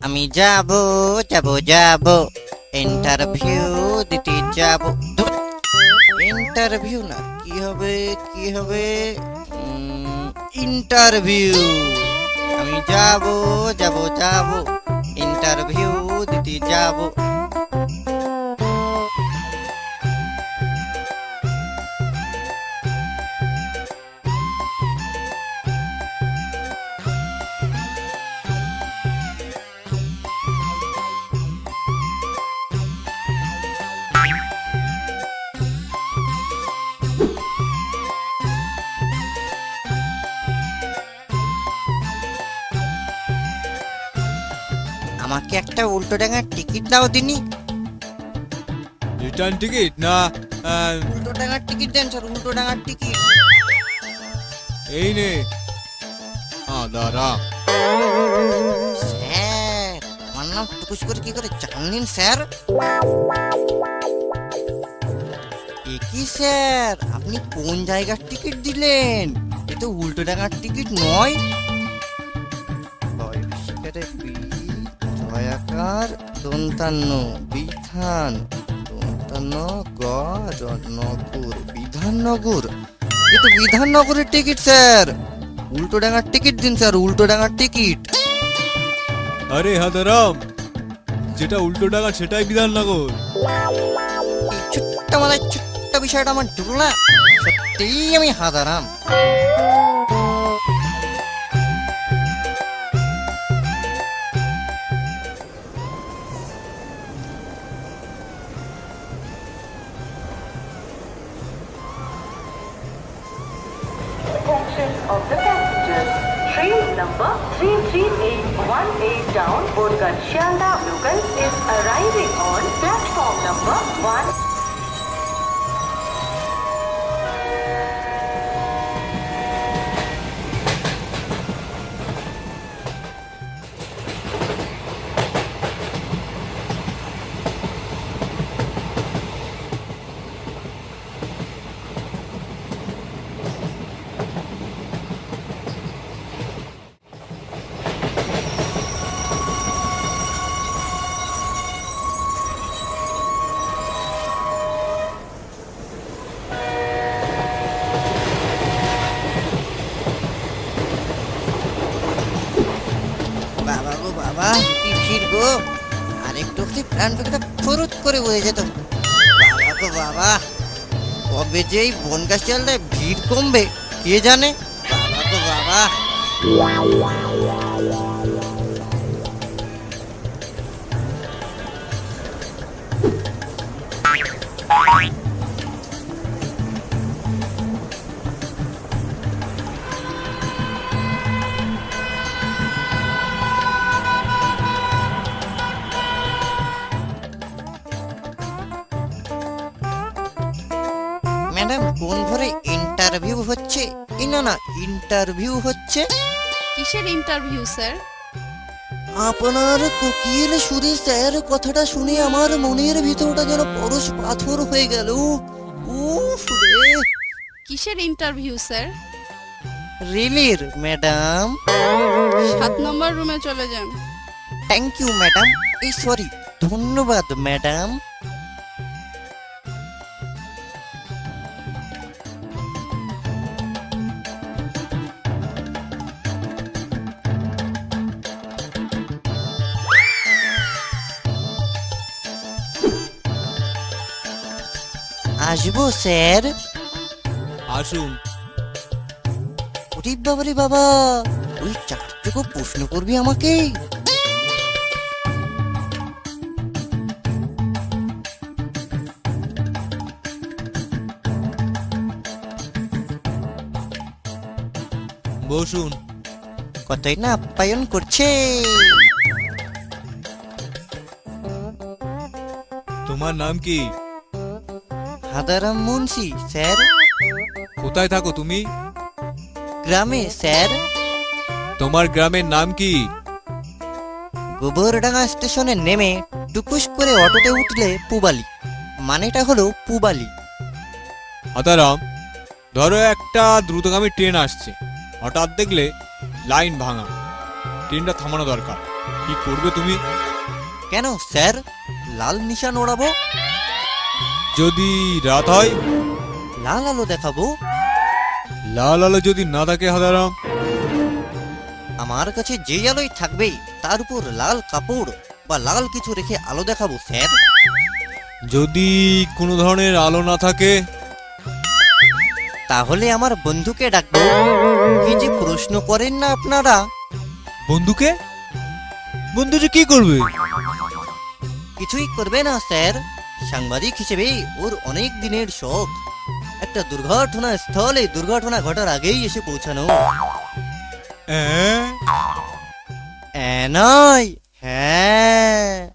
আমি যাব যাব যাব ইন্টারভিউ দিতে যাব। ইন্টারভিউ না, কি হবে কি হবে, ইন্টারভিউ। আমি যাব যাব যাব ইন্টারভিউ দিতে যাব। আমাকে একটা উল্টো ডাঙার টিকিট দাও দিনি। রিটার্ন টিকিট না? উল্টো ডাঙার টিকিট দেন স্যার, উল্টো ডাঙার টিকিট। এই নে। দাঁড়া। স্যার আমার নাম টুকুস করে কি করে জানলেন স্যার? কি স্যার আপনি কোন জায়গার টিকিট দিলেন? এ তো উল্টো ডাঙার টিকিট নয়। ছয়াকার দন্তান্ন বিধান দন্তান্ন নগর বিধাননগর। এ তো বিধাননগরের টিকিট স্যার, উল্টো ডাঙার টিকিট দিন স্যার, উল্টো ডাঙার টিকিট। আরে হাদারাম, যেটা উল্টো ডাঙা সেটাই বিধাননগর। এই ছোট্ট মানে ছোট্ট বিষয়টা আমার ঢুকলো না, সত্যিই আমি হাদারাম। Attention of the passengers. Train number 33818 down Bodhghat Shialda local is arriving on platform number 1. বাবা গো বাবা, কি ভিড় গো! আর একটু প্রাণ পেটটা ফুরুত করে বয়ে যেত। বাবা গো বাবা, কবে যে এই বনগাছ চালটায় ভিড় কমবে কে জানে। বাবা গো বাবা। ম্যাডাম কোন ঘরে ইন্টারভিউ হচ্ছে? না না, ইন্টারভিউ হচ্ছে। কিসের ইন্টারভিউ স্যার? আপনার কোকিল সুরে স্যার কথাটা শুনে আমার মনের ভিতরটা যেন পরশ পাথর হয়ে গেল। উফ রে! কিসের ইন্টারভিউ স্যার? রিলির ম্যাডাম। 7 নম্বর রুমে চলে যান। থ্যাংক ইউ ম্যাডাম, এই সরি, ধন্যবাদ ম্যাডাম। আসবো স্যার? আসুন। ওরে বাবারে বাবা, ওই চাকরিটুকু প্রশ্ন করবি আমাকে? বসুন। কতই না আপ্যায়ন করছে। তোমার নাম কি? হাদারাম মুন্সি স্যার। কোথায় থাকো তুমি? গ্রামে স্যার। তোমার গ্রামের নাম কি? গোবরডাঙ্গা স্টেশনে নেমে টুকুস করে অটোতে উঠলে পুবালি, মানেটা হলো পুবালি। হাদারাম, ধরো একটা দ্রুতগামী ট্রেন আসছে, হঠাৎ দেখলে লাইন ভাঙা, ট্রেনটা থামানো দরকার। কি করবে তুমি? কেন স্যার, লাল নিশান ওড়াবো? যদি রাত হয়? লাল আলো দেখাবো। লাল আলো যদি না থাকে হাদারাম? আমার কাছে যে আলোই থাকবে তার উপর লাল কাপড় বা লাল কিছু রেখে আলো দেখাবো স্যার। যদি কোনো ধরনের আলো না থাকে? তাহলে আমার বন্ধুকে ডাকবো। কি যে প্রশ্ন করেন না আপনারা। বন্ধুকে? বন্ধু যে কি করবে? কিছুই করবে না স্যার, সাংবাদিক হিসেবে ওর অনেক দিনের শখ একটা দুর্ঘটনা স্থলে দুর্ঘটনা ঘটার আগেই এসে পৌঁছানো। অ্যাঁ? নয়, হ্যাঁ।